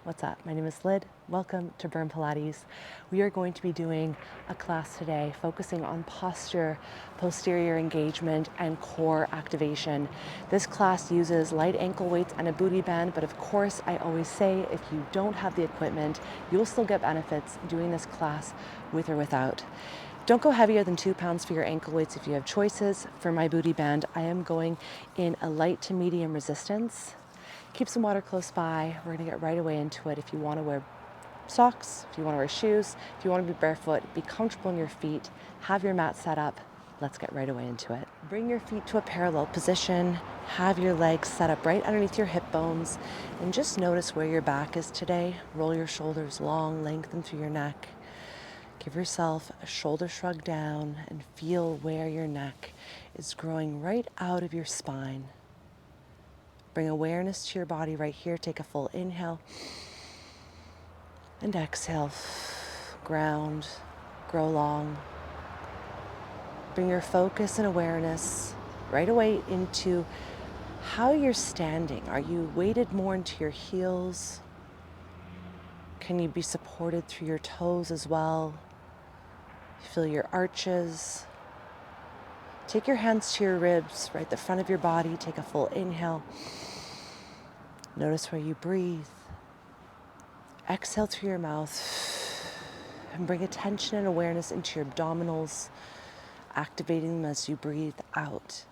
What's up? My name is Lyd. Welcome to Burn Pilates. We are going to be doing a class today focusing on posture, posterior engagement, and core activation. This class uses light ankle weights and a booty band, but of course, I always say if you don't have the equipment, you'll still get benefits doing this class with or without. Don't go heavier than 2 pounds for your ankle weights if you have choices. For my booty band, I am going in a light to medium resistance. Keep some water close by. We're gonna get right away into it. If you wanna wear socks, if you wanna wear shoes, if you wanna be barefoot, be comfortable in your feet, have your mat set up. Let's get right away into it. Bring your feet to a parallel position. Have your legs set up right underneath your hip bones. And just notice where your back is today. Roll your shoulders long, lengthen through your neck. Give yourself a shoulder shrug down and feel where your neck is growing right out of your spine. Bring awareness to your body right here. Take a full inhale and exhale. Ground, grow long. Bring your focus and awareness right away into how you're standing. Are you weighted more into your heels? Can you be supported through your toes as well? Feel your arches. Take your hands to your ribs, right at the front of your body. Take a full inhale. Notice where you breathe. Exhale through your mouth and bring attention and awareness into your abdominals, activating them as you breathe out.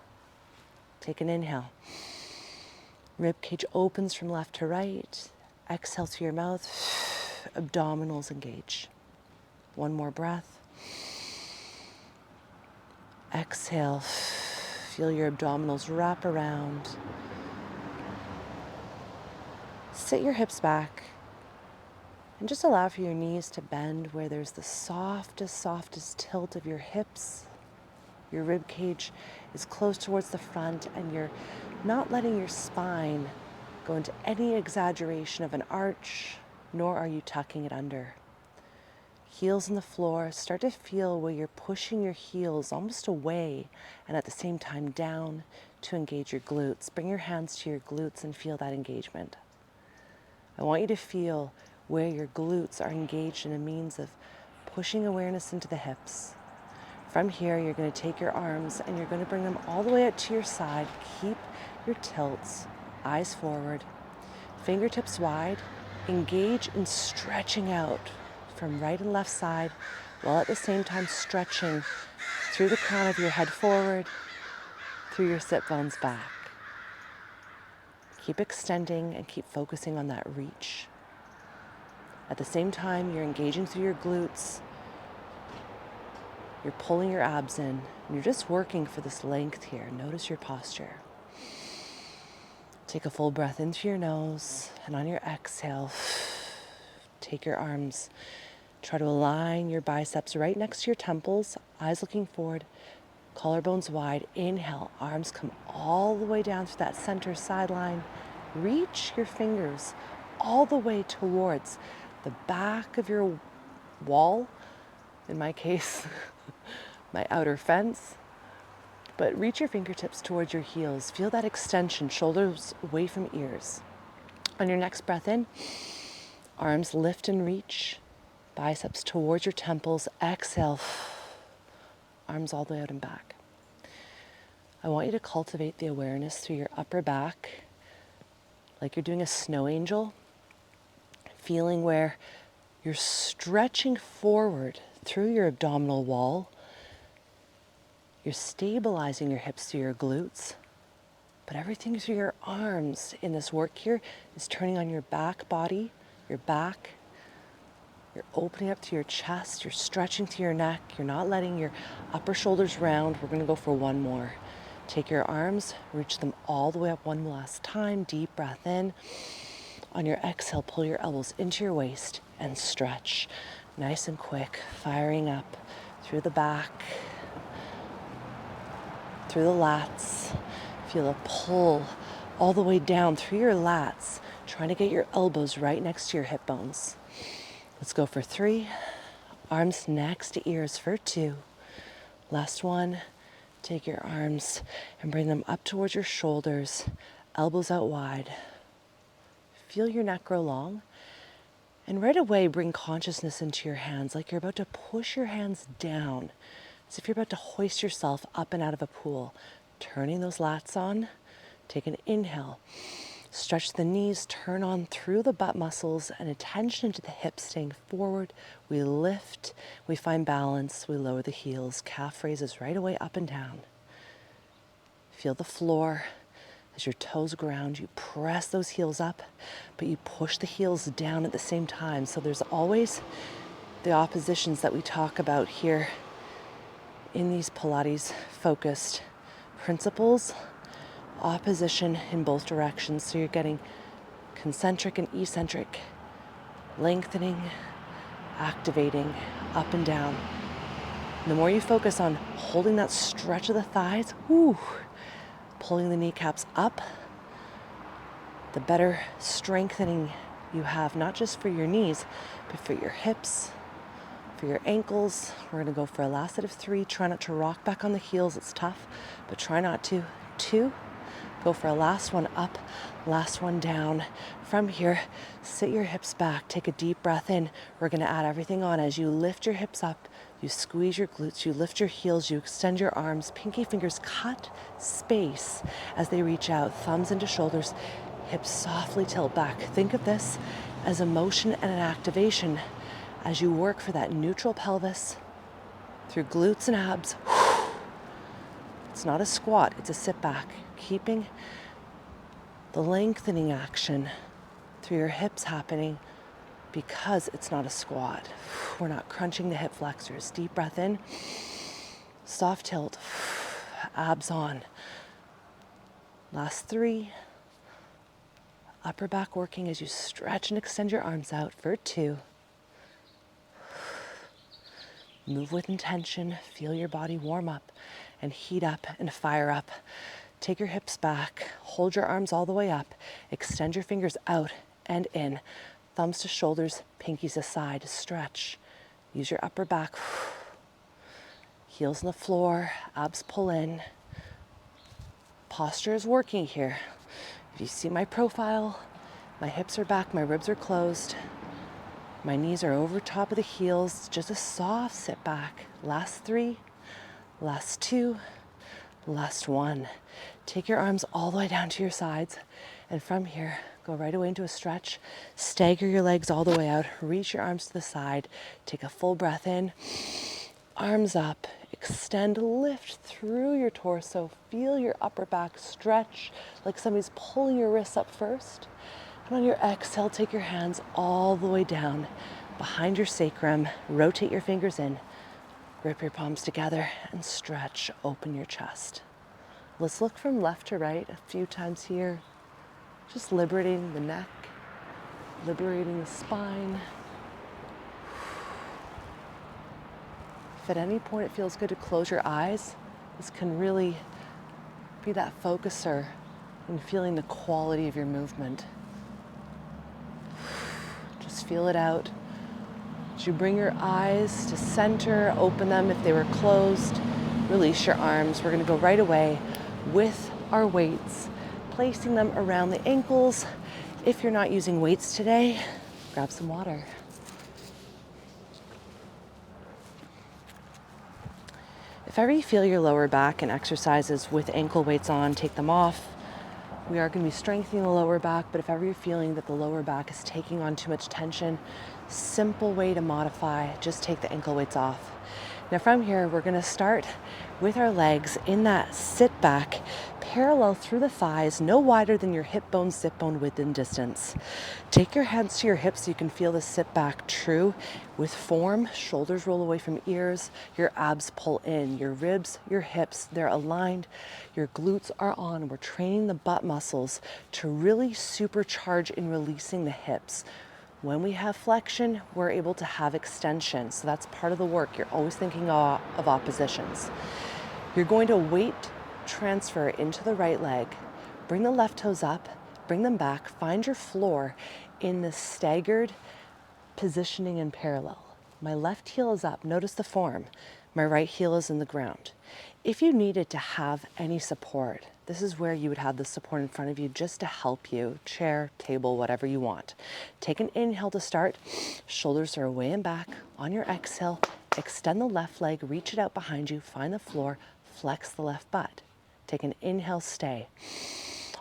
Take an inhale. Rib cage opens from left to right. Exhale through your mouth. Abdominals engage. One more breath. Exhale. Feel your abdominals wrap around. Sit your hips back. And just allow for your knees to bend where there's the softest tilt of your hips. Your rib cage is close towards the front and you're not letting your spine go into any exaggeration of an arch, nor are you tucking it under. Heels in the floor, start to feel where you're pushing your heels almost away and at the same time down to engage your glutes. Bring your hands to your glutes and feel that engagement. I want you to feel where your glutes are engaged in a means of pushing awareness into the hips. From here, you're going to take your arms and you're going to bring them all the way out to your side. Keep your tilts, eyes forward, fingertips wide. Engage in stretching out from right and left side, while at the same time stretching through the crown of your head forward, through your sit bones back. Keep extending and keep focusing on that reach. At the same time, you're engaging through your glutes. You're pulling your abs in, and you're just working for this length here. Notice your posture. Take a full breath in through your nose, and on your exhale, take your arms. Try to align your biceps right next to your temples, eyes looking forward, collarbones wide. Inhale, arms come all the way down to that center sideline. Reach your fingers all the way towards the back of your wall, in my case, my outer fence. But reach your fingertips towards your heels. Feel that extension, shoulders away from ears. On your next breath in, arms lift and reach, biceps towards your temples. Exhale, arms all the way out and back. I want you to cultivate the awareness through your upper back, like you're doing a snow angel, feeling where you're stretching forward through your abdominal wall. You're stabilizing your hips through your glutes, but everything through your arms in this work here is turning on your back body, your back. You're opening up to your chest, you're stretching to your neck, you're not letting your upper shoulders round. We're gonna go for one more. Take your arms, reach them all the way up one last time. Deep breath in. On your exhale, pull your elbows into your waist and stretch. Nice and quick, firing up through the back, through the lats. Feel a pull all the way down through your lats, trying to get your elbows right next to your hip bones. Let's go for 3. Arms next to ears for 2. Last one. Take your arms and bring them up towards your shoulders, elbows out wide. Feel your neck grow long. And right away, bring consciousness into your hands, like you're about to push your hands down, as if you're about to hoist yourself up and out of a pool. Turning those lats on, take an inhale. Stretch the knees, turn on through the butt muscles and attention into the hips, staying forward. We lift, we find balance, we lower the heels. Calf raises right away up and down. Feel the floor. As your toes ground, you press those heels up, but you push the heels down at the same time. So there's always the oppositions that we talk about here in these Pilates focused principles, opposition in both directions. So you're getting concentric and eccentric, lengthening, activating, up and down. And the more you focus on holding that stretch of the thighs, pulling the kneecaps up, the better strengthening you have, not just for your knees, but for your hips, for your ankles. We're gonna go for a last set of 3. Try not to rock back on the heels, it's tough, but try not to. 2, go for a last one up, last one down. From here, sit your hips back, take a deep breath in. We're gonna add everything on. As you lift your hips up, you squeeze your glutes, you lift your heels, you extend your arms, pinky fingers cut space as they reach out, thumbs into shoulders, hips softly tilt back. Think of this as a motion and an activation as you work for that neutral pelvis through glutes and abs. It's not a squat, it's a sit back, keeping the lengthening action through your hips happening because it's not a squat. We're not crunching the hip flexors. Deep breath in, soft tilt, abs on. Last 3. Upper back working as you stretch and extend your arms out for 2. Move with intention, feel your body warm up and heat up and fire up. Take your hips back, hold your arms all the way up, extend your fingers out and in. Thumbs to shoulders, pinkies aside, stretch. Use your upper back. Heels on the floor, abs pull in. Posture is working here. If you see my profile, my hips are back, my ribs are closed. My knees are over top of the heels, just a soft sit back. Last 3, last 2, last 1. Take your arms all the way down to your sides. And from here, go right away into a stretch. Stagger your legs all the way out. Reach your arms to the side. Take a full breath in. Arms up. Extend, lift through your torso. Feel your upper back stretch like somebody's pulling your wrists up first. And on your exhale, take your hands all the way down behind your sacrum. Rotate your fingers in. Grip your palms together and stretch. Open your chest. Let's look from left to right a few times here. Just liberating the neck, liberating the spine. If at any point it feels good to close your eyes, this can really be that focuser in feeling the quality of your movement. Just feel it out. As you bring your eyes to center, open them if they were closed, release your arms. We're gonna go right away with our weights, placing them around the ankles. If you're not using weights today, grab some water. If ever you feel your lower back in exercises with ankle weights on, take them off. We are going to be strengthening the lower back, but if ever you're feeling that the lower back is taking on too much tension, simple way to modify, just take the ankle weights off. Now from here, we're going to start with our legs in that sit back, parallel through the thighs, no wider than your hip bone, sit bone width and distance. Take your hands to your hips so you can feel the sit back true with form. Shoulders roll away from ears, your abs pull in, your ribs, your hips, they're aligned, your glutes are on. We're training the butt muscles to really supercharge in releasing the hips. When we have flexion, we're able to have extension. So that's part of the work. You're always thinking of oppositions. You're going to weight transfer into the right leg. Bring the left toes up, bring them back, find your floor in the staggered positioning in parallel. My left heel is up. Notice the form. My right heel is in the ground. If you needed to have any support, this is where you would have the support in front of you just to help you. Chair, table, whatever you want. Take an inhale to start. Shoulders are away and back. On your exhale, extend the left leg, reach it out behind you, find the floor, flex the left butt. Take an inhale, stay.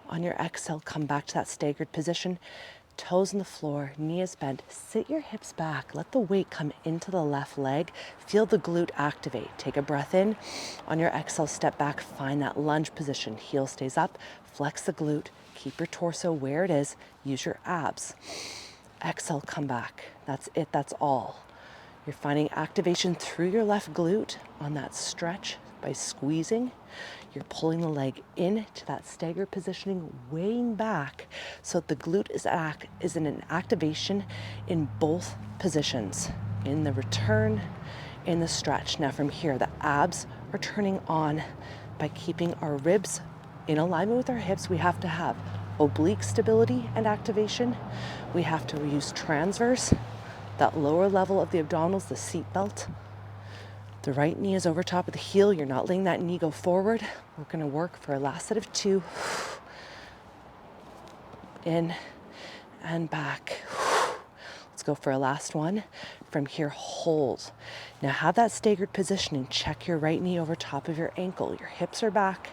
On your exhale, come back to that staggered position. Toes on the floor, knees bent. Sit your hips back. Let the weight come into the left leg. Feel the glute activate. Take a breath in. On your exhale, step back. Find that lunge position. Heel stays up. Flex the glute. Keep your torso where it is. Use your abs. Exhale, come back. That's it. That's all. You're finding activation through your left glute on that stretch by squeezing. You're pulling the leg into that staggered positioning, weighing back so that the glute is in an activation in both positions, in the return, in the stretch. Now from here, the abs are turning on by keeping our ribs in alignment with our hips. We have to have oblique stability and activation. We have to use transverse, that lower level of the abdominals, the seat belt. The right knee is over top of the heel. You're not letting that knee go forward. We're going to work for a last set of 2. In and back. Let's go for a last one. From here, hold. Now have that staggered positioning. Check your right knee over top of your ankle. Your hips are back.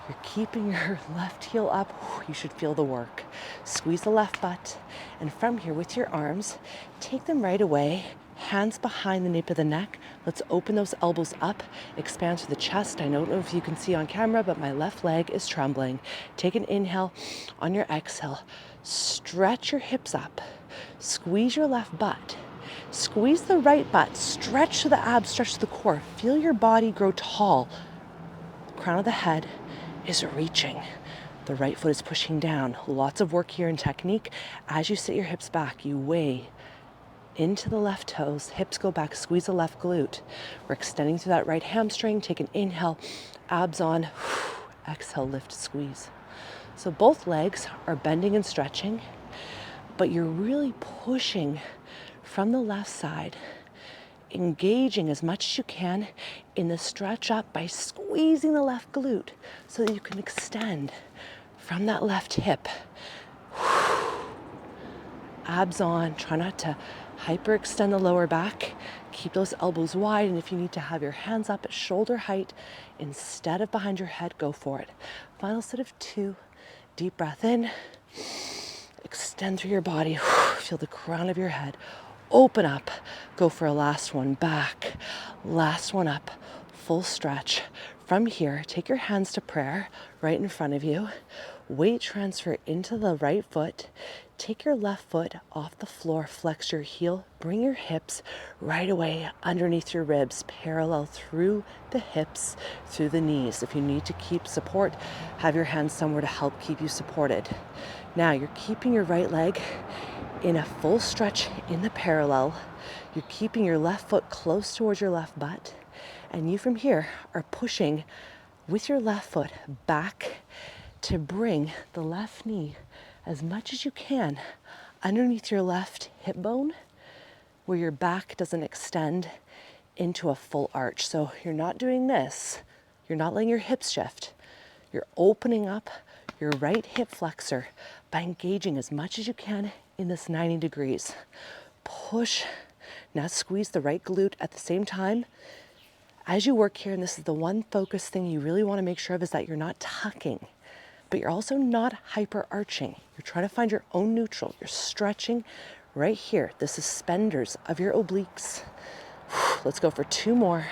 You're keeping your left heel up. You should feel the work. Squeeze the left butt. And from here, with your arms, take them right away. Hands behind the nape of the neck. Let's open those elbows up. Expand through the chest. I don't know if you can see on camera, but my left leg is trembling. Take an inhale. On your exhale, stretch your hips up. Squeeze your left butt. Squeeze the right butt. Stretch to the abs, stretch to the core. Feel your body grow tall. The crown of the head is reaching. The right foot is pushing down. Lots of work here in technique. As you sit your hips back, you weigh into the left toes, hips go back, squeeze the left glute. We're extending through that right hamstring. Take an inhale, abs on, exhale, lift, squeeze. So both legs are bending and stretching, but you're really pushing from the left side, engaging as much as you can in the stretch up by squeezing the left glute so that you can extend from that left hip. Abs on, try not to hyperextend the lower back. Keep those elbows wide, and if you need to have your hands up at shoulder height instead of behind your head, go for it. Final set of 2. Deep breath in. Extend through your body. Feel the crown of your head. Open up. Go for a last one. Back. Last one up. Full stretch. From here, take your hands to prayer right in front of you. Weight transfer into the right foot. Take your left foot off the floor, flex your heel, bring your hips right away underneath your ribs, parallel through the hips, through the knees. If you need to keep support, have your hands somewhere to help keep you supported. Now you're keeping your right leg in a full stretch in the parallel. You're keeping your left foot close towards your left butt, and you from here are pushing with your left foot back to bring the left knee as much as you can underneath your left hip bone where your back doesn't extend into a full arch. So you're not doing this. You're not letting your hips shift. You're opening up your right hip flexor by engaging as much as you can in this 90 degrees. Push. Now squeeze the right glute at the same time. As you work here, and this is the one focus thing you really want to make sure of, is that you're not tucking, but you're also not hyper arching. You're trying to find your own neutral. You're stretching right here, the suspenders of your obliques. Let's go for 2 more.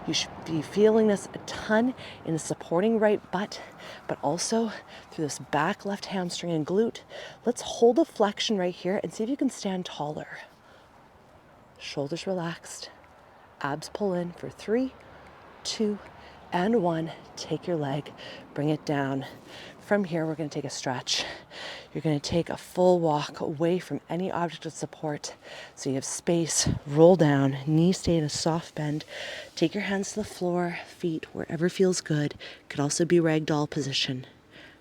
You should be feeling this a ton in the supporting right butt, but also through this back left hamstring and glute. Let's hold a flexion right here and see if you can stand taller. Shoulders relaxed, abs pull in for 3, 2, and 1. Take your leg, bring it down. From here, we're going to take a stretch. You're going to take a full walk away from any object of support. So you have space, roll down, knees stay in a soft bend. Take your hands to the floor, feet, wherever feels good. Could also be ragdoll position.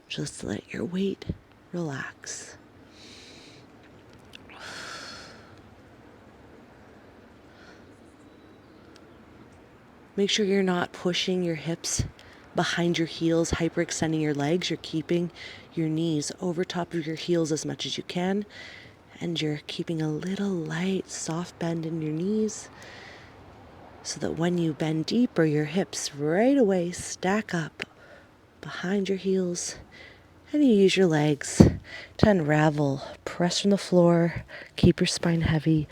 Just let your weight relax. Make sure you're not pushing your hips behind your heels, hyperextending your legs. You're keeping your knees over top of your heels as much as you can. And you're keeping a little light, soft bend in your knees so that when you bend deeper, your hips right away stack up behind your heels. And you use your legs to unravel, press from the floor, keep your spine heavy,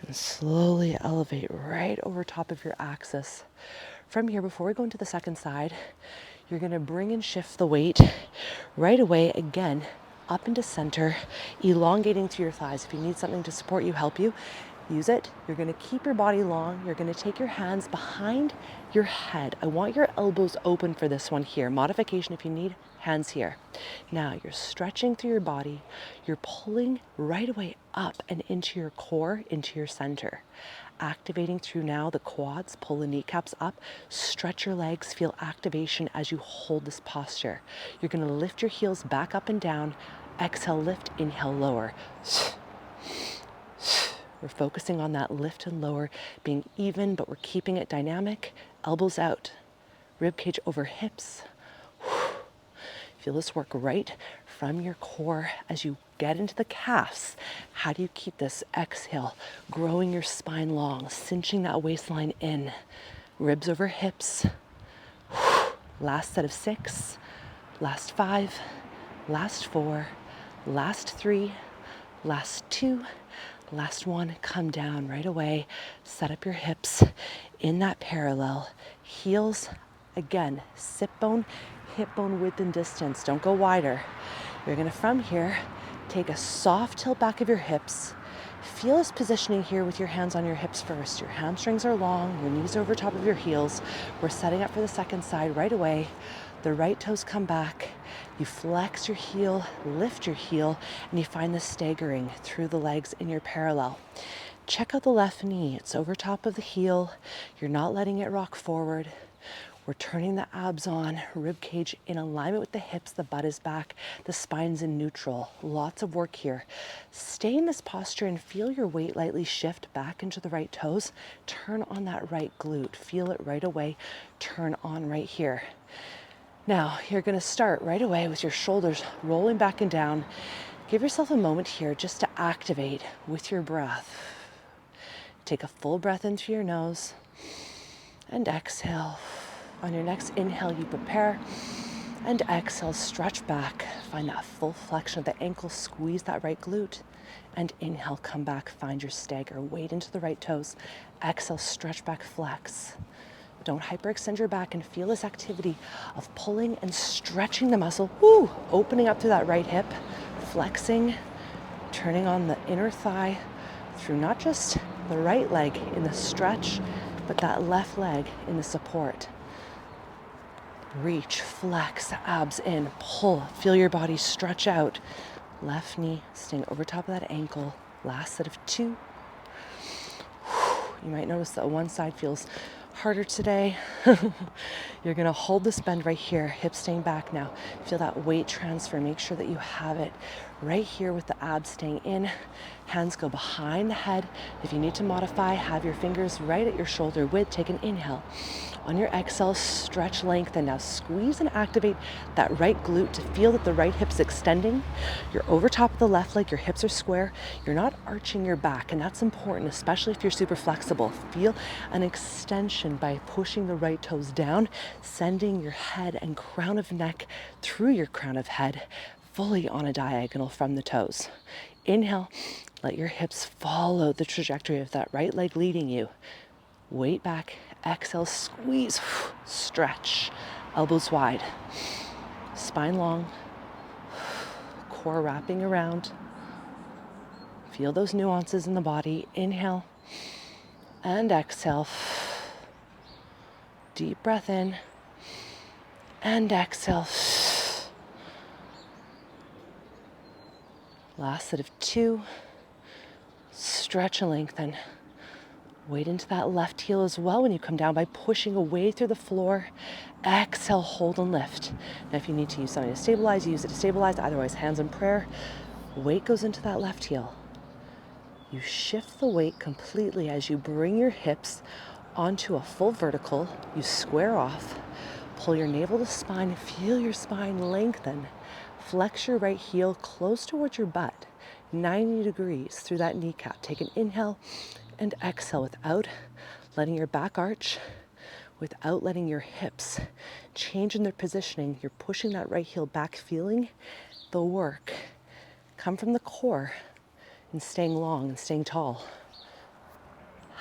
and slowly elevate right over top of your axis. From here, before we go into the second side, you're going to bring and shift the weight right away again up into center, elongating through your thighs. If you need something to support you, help you, use it. You're going to keep your body long. You're going to take your hands behind your head. I want your elbows open for this one here. Modification if you need, hands here. Now you're stretching through your body. You're pulling right away up and into your core, into your center. Activating through now the quads, pull the kneecaps up, stretch your legs, feel activation as you hold this posture. You're going to lift your heels back up and down. Exhale, lift, inhale, lower. We're focusing on that lift and lower being even, but we're keeping it dynamic. Elbows out, rib cage over hips. Feel this work right from your core as you get into the calves. How do you keep this? Exhale, growing your spine long, cinching that waistline in. Ribs over hips. Last set of 6, last 5, last 4, last 3, last 2, last 1. Come down right away. Set up your hips in that parallel. Heels, again, sit bone, hip bone width and distance. Don't go wider. You're going to, from here, take a soft tilt back of your hips. Feel this positioning here with your hands on your hips first. Your hamstrings are long, your knees are over top of your heels. We're setting up for the second side right away. The right toes come back. You flex your heel, lift your heel, and you find the staggering through the legs in your parallel. Check out the left knee. It's over top of the heel. You're not letting it rock forward. We're turning the abs on, rib cage in alignment with the hips, the butt is back, the spine's in neutral. Lots of work here. Stay in this posture and feel your weight lightly shift back into the right toes. Turn on that right glute. Feel it right away. Turn on right here. Now, you're going to start right away with your shoulders rolling back and down. Give yourself a moment here just to activate with your breath. Take a full breath in through your nose and exhale. On your next inhale, you prepare, and exhale, stretch back. Find that full flexion of the ankle, squeeze that right glute, and inhale, come back, find your stagger. Weight into the right toes. Exhale, stretch back, flex. Don't hyperextend your back and feel this activity of pulling and stretching the muscle. Woo! Opening up through that right hip, flexing, turning on the inner thigh through not just the right leg in the stretch, but that left leg in the support. Reach, flex, abs in, pull, feel your body stretch out. Left knee staying over top of that ankle. Last set of 2. You might notice that one side feels harder today. You're going to hold this bend right here, hips staying back now. Feel that weight transfer. Make sure that you have it right here with the abs staying in. Hands go behind the head. If you need to modify, have your fingers right at your shoulder width. Take an inhale. On your exhale, stretch, lengthen. Now squeeze and activate that right glute to feel that the right hip's extending. You're over top of the left leg, your hips are square. You're not arching your back, and that's important, especially if you're super flexible. Feel an extension by pushing the right toes down, sending your head and crown of neck through your crown of head, fully on a diagonal from the toes. Inhale, let your hips follow the trajectory of that right leg leading you. Weight back, exhale, squeeze, stretch, elbows wide, spine long, core wrapping around. Feel those nuances in the body. Inhale and exhale. Deep breath in and exhale. Last set of 2. Stretch and lengthen. Weight into that left heel as well when you come down by pushing away through the floor. Exhale, hold and lift. Now if you need to use something to stabilize, use it to stabilize. Otherwise, hands in prayer. Weight goes into that left heel. You shift the weight completely as you bring your hips onto a full vertical. You square off, pull your navel to spine, feel your spine lengthen. Flex your right heel close towards your butt, 90 degrees through that kneecap. Take an inhale and exhale without letting your back arch, without letting your hips change in their positioning. You're pushing that right heel back, feeling the work come from the core and staying long and staying tall.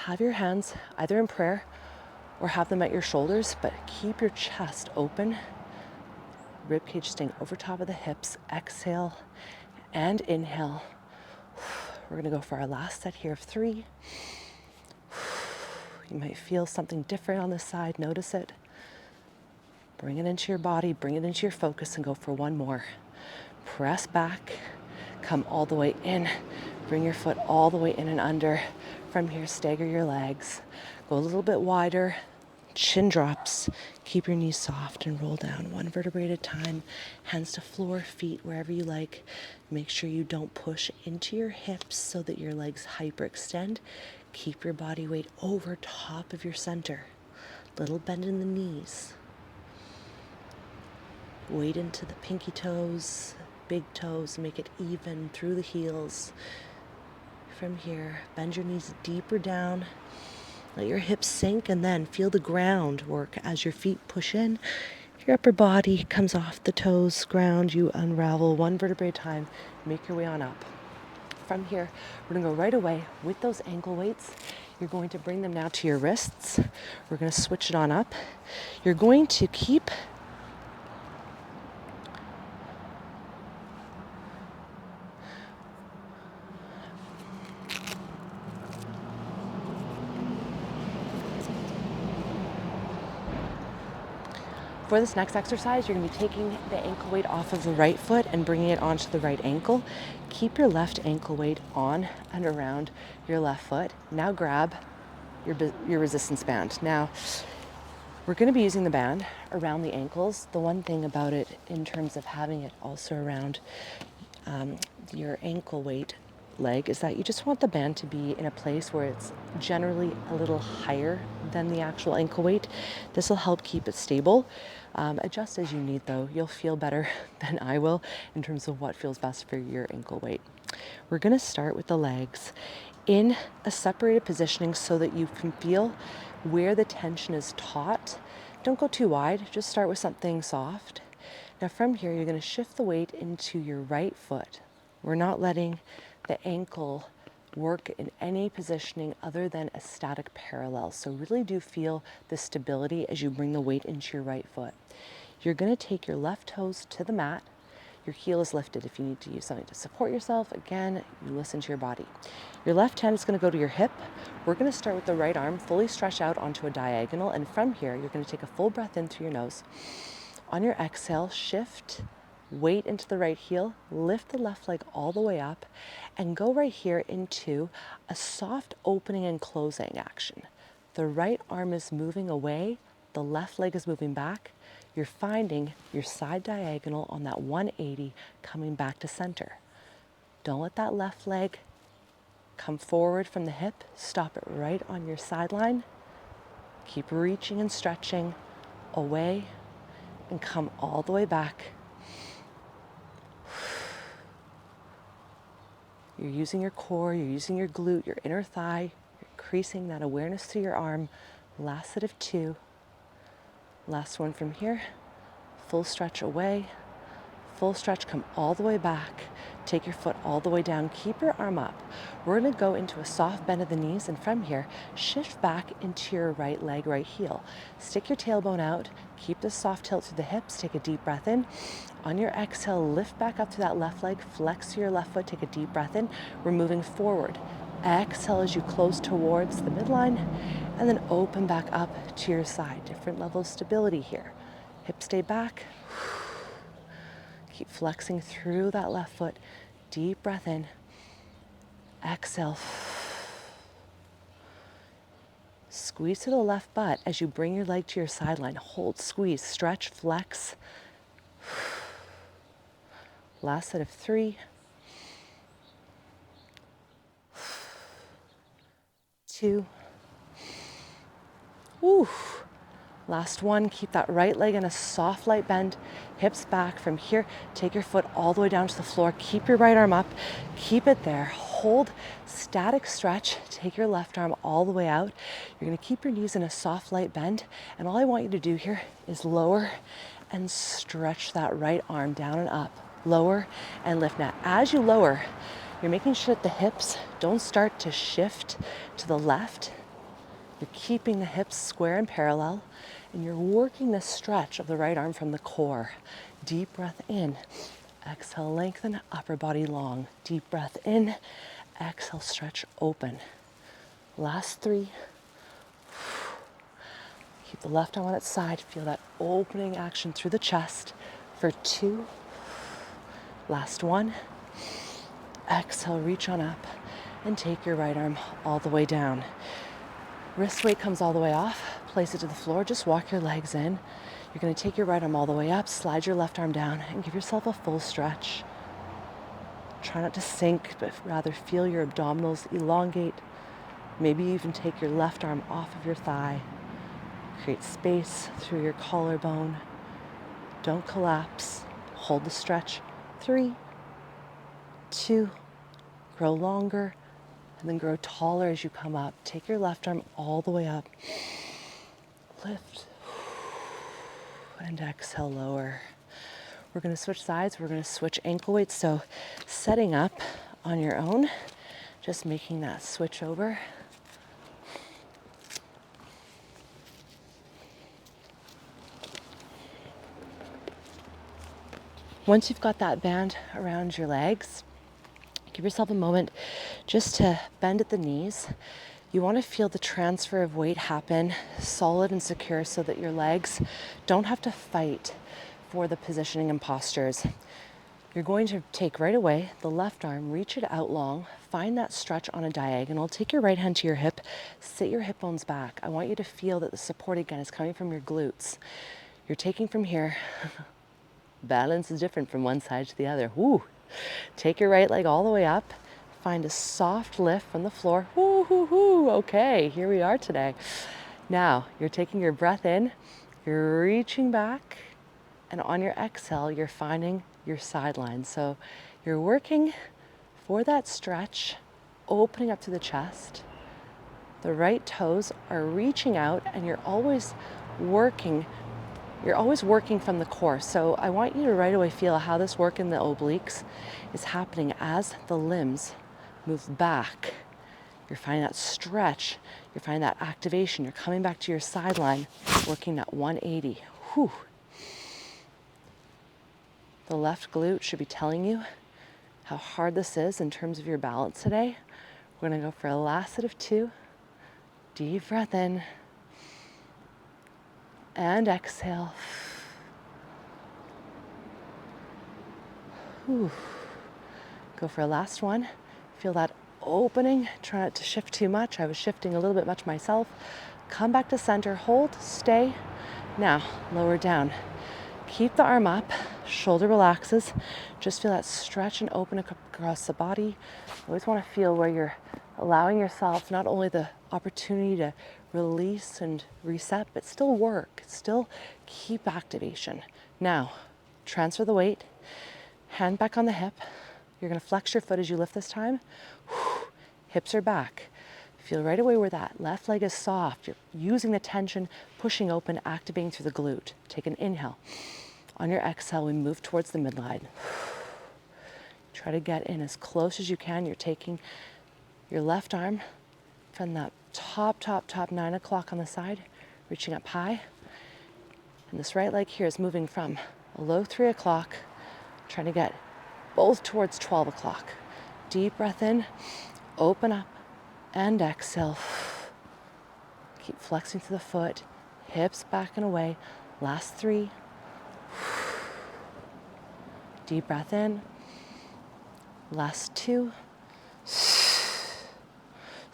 Have your hands either in prayer or have them at your shoulders, but keep your chest open, ribcage staying over top of the hips. Exhale and inhale. We're gonna go for our last set here of 3. You might feel something different on this side, notice it. Bring it into your body, bring it into your focus, and go for one more. Press back, come all the way in, bring your foot all the way in and under. From here, stagger your legs, go a little bit wider, chin drops, keep your knees soft and roll down one vertebrae at a time, hands to floor, feet wherever you like. Make sure you don't push into your hips so that your legs hyperextend. Keep your body weight over top of your center. Little bend in the knees. Weight into the pinky toes, big toes, make it even through the heels. From here, bend your knees deeper down. Let your hips sink and then feel the ground work as your feet push in. Your upper body comes off the toes, ground, you unravel one vertebrae at a time. Make your way on up. From here, we're gonna go right away with those ankle weights. You're going to bring them now to your wrists. We're gonna switch it on up. You're going to keep For this next exercise, you're going to be taking the ankle weight off of the right foot and bringing it onto the right ankle. Keep your left ankle weight on and around your left foot. Now grab your resistance band. Now, we're going to be using the band around the ankles. The one thing about it in terms of having it also around your ankle weight leg is that you just want the band to be in a place where it's generally a little higher than the actual ankle weight. This will help keep it stable. Adjust as you need though. You'll feel better than I will in terms of what feels best for your ankle weight. We're going to start with the legs in a separated positioning so that you can feel where the tension is taut. Don't go too wide, just start with something soft. Now from here, you're going to shift the weight into your right foot. We're not letting the ankle work in any positioning other than a static parallel. So really do feel the stability as you bring the weight into your right foot. You're going to take your left toes to the mat. Your heel is lifted. If you need to use something to support yourself, again, you listen to your body. Your left hand is going to go to your hip. We're going to start with the right arm, fully stretch out onto a diagonal. And from here, you're going to take a full breath in through your nose. On your exhale, shift weight into the right heel, lift the left leg all the way up, and go right here into a soft opening and closing action. The right arm is moving away, the left leg is moving back. You're finding your side diagonal on that 180 coming back to center. Don't let that left leg come forward from the hip. Stop it right on your sideline. Keep reaching and stretching away and come all the way back. You're using your core, you're using your glute, your inner thigh, you're increasing that awareness through your arm. Last set of 2. Last one from here. Full stretch away, full stretch, come all the way back. Take your foot all the way down, keep your arm up. We're gonna go into a soft bend of the knees, and from here, shift back into your right leg, right heel. Stick your tailbone out, keep the soft tilt through the hips, take a deep breath in. On your exhale, lift back up to that left leg, flex your left foot, take a deep breath in. We're moving forward. Exhale as you close towards the midline, and then open back up to your side. Different level of stability here. Hips stay back. Keep flexing through that left foot. Deep breath in. Exhale. Squeeze to the left butt as you bring your leg to your sideline. Hold, squeeze, stretch, flex. Last set of 3. 2. Whew. Last one, keep that right leg in a soft light bend, hips back from here. Take your foot all the way down to the floor. Keep your right arm up, keep it there. Hold, static stretch. Take your left arm all the way out. You're gonna keep your knees in a soft light bend. And all I want you to do here is lower and stretch that right arm down and up. Lower and lift. Now, as you lower, you're making sure that the hips don't start to shift to the left. You're keeping the hips square and parallel, and you're working the stretch of the right arm from the core. Deep breath in. Exhale, lengthen, upper body long. Deep breath in. Exhale, stretch, open. Last 3. Keep the left arm on its side. Feel that opening action through the chest for 2. Last 1. Exhale, reach on up and take your right arm all the way down. Wrist weight comes all the way off. Place it to the floor. Just walk your legs in. You're going to take your right arm all the way up, slide your left arm down, and give yourself a full stretch. Try not to sink, but rather feel your abdominals elongate. Maybe even take your left arm off of your thigh. Create space through your collarbone. Don't collapse. Hold the stretch. 3, 2, grow longer, and then grow taller as you come up. Take your left arm all the way up. Lift. And exhale, lower. We're going to switch sides. We're going to switch ankle weights. So setting up on your own, just making that switch over. Once you've got that band around your legs, give yourself a moment just to bend at the knees. You want to feel the transfer of weight happen solid and secure so that your legs don't have to fight for the positioning and postures. You're going to take right away the left arm, reach it out long, find that stretch on a diagonal, take your right hand to your hip, sit your hip bones back. I want you to feel that the support again is coming from your glutes. You're taking from here. Balance is different from one side to the other. Woo. Take your right leg all the way up. Find a soft lift from the floor. Woo, hoo, hoo. Okay, here we are today. Now, you're taking your breath in, you're reaching back, and on your exhale, you're finding your sideline. So you're working for that stretch, opening up to the chest. The right toes are reaching out, and you're always working from the core. So I want you to right away feel how this work in the obliques is happening as the limbs move back. You're finding that stretch, you're finding that activation, you're coming back to your sideline, working that 180. Whew. The left glute should be telling you how hard this is in terms of your balance today. We're gonna go for a last set of 2. Deep breath in. And exhale. Whew. Go for a last one. Feel that opening. Try not to shift too much. I was shifting a little bit much myself. Come back to center. Hold. Stay. Now, lower down. Keep the arm up. Shoulder relaxes. Just feel that stretch and open across the body. Always want to feel where you're allowing yourself not only the opportunity to release and reset, but still work, still keep activation. Now, transfer the weight, hand back on the hip. You're gonna flex your foot as you lift this time. Hips are back. Feel right away where that left leg is soft. You're using the tension, pushing open, activating through the glute. Take an inhale. On your exhale, we move towards the midline. Try to get in as close as you can. You're taking your left arm from that top 9 o'clock on the side, reaching up high. And this right leg here is moving from a low 3 o'clock, trying to get both towards 12 o'clock. Deep breath in, open up, and exhale. Keep flexing through the foot, hips back and away. Last 3. Deep breath in. Last 2.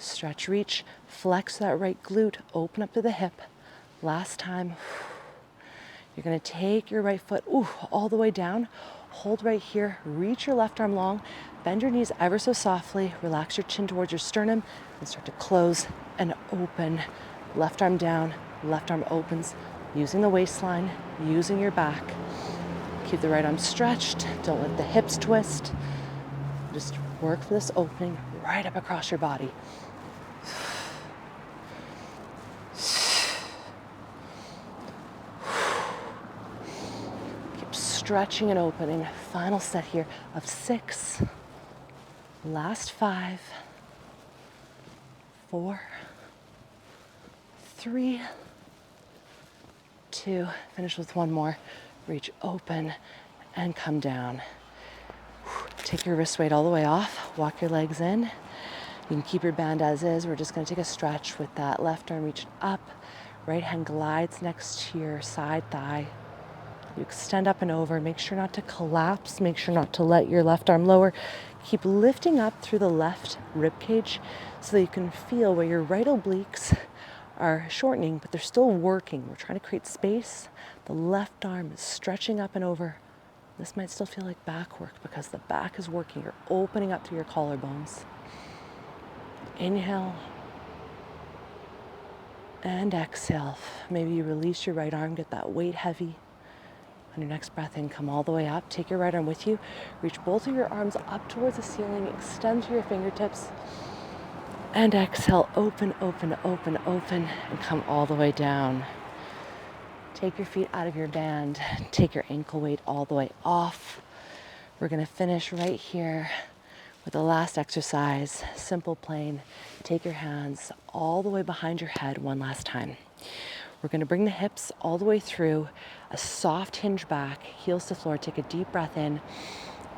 Stretch, reach, flex that right glute, open up to the hip. Last time. You're gonna take your right foot all the way down. Hold right here, reach your left arm long, bend your knees ever so softly, relax your chin towards your sternum, and start to close and open. Left arm down, Left arm opens, using the waistline, using your back. Keep the right arm stretched. Don't let the hips twist. Just work for this opening right up across your body. Keep stretching and opening. Final set here of 6. Last 5, 4, 3, 2. Finish with one more. Reach open and come down. Take your wrist weight all the way off. Walk your legs in. You can keep your band as is. We're just going to take a stretch with that left arm reaching up. Right hand glides next to your side thigh. You extend up and over. Make sure not to collapse. Make sure not to let your left arm lower. Keep lifting up through the left rib cage so that you can feel where your right obliques are shortening, but they're still working. We're trying to create space. The left arm is stretching up and over. This might still feel like back work because the back is working. You're opening up through your collarbones. Inhale and exhale. Maybe you release your right arm, get that weight heavy. On your next breath in, come all the way up. Take your right arm with you. Reach both of your arms up towards the ceiling. Extend to your fingertips. And exhale, open, open, open, open, and come all the way down. Take your feet out of your band. Take your ankle weight all the way off. We're going to finish right here with the last exercise. Simple, plain. Take your hands all the way behind your head one last time. We're going to bring the hips all the way through, a soft hinge back, heels to floor. Take a deep breath in,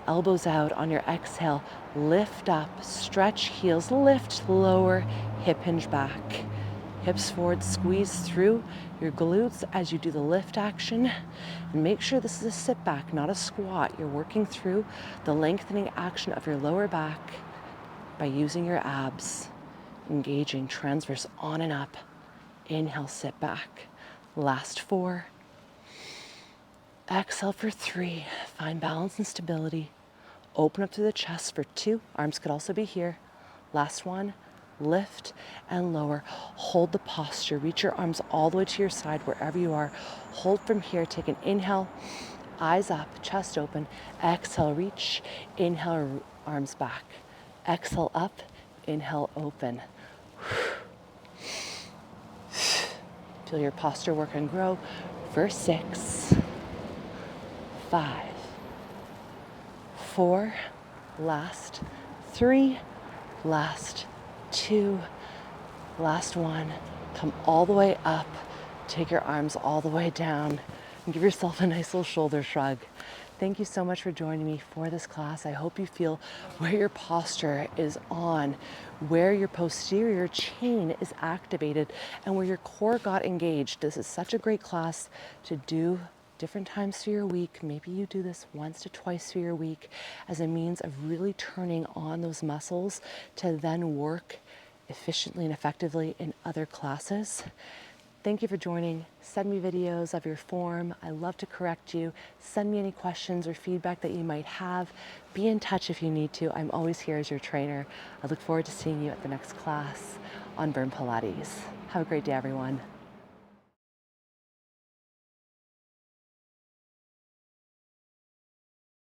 elbows out. On your exhale, lift up, stretch heels, lift, lower, hip hinge back. Hips forward, squeeze through your glutes as you do the lift action. And make sure this is a sit back, not a squat. You're working through the lengthening action of your lower back by using your abs, engaging transverse on and up. Inhale, sit back. Last 4. Exhale for 3. Find balance and stability. Open up through the chest for 2. Arms could also be here. Last 1. Lift and lower. Hold the posture. Reach your arms all the way to your side wherever you are. Hold from here. Take an inhale. Eyes up, chest open. Exhale, reach. Inhale, arms back. Exhale, up. Inhale, open. Feel your posture work and grow for 6, 5, 4, last 3, last 2, last 1. Come all the way up. Take your arms all the way down and give yourself a nice little shoulder shrug. Thank you so much for joining me for this class. I hope you feel where your posture is on, where your posterior chain is activated, and where your core got engaged. This is such a great class to do different times through your week. Maybe you do this once to twice through your week as a means of really turning on those muscles to then work efficiently and effectively in other classes. Thank you for joining. Send me videos of your form. I love to correct you. Send me any questions or feedback that you might have. Be in touch if you need to. I'm always here as your trainer. I look forward to seeing you at the next class on Burn Pilates. Have a great day, everyone.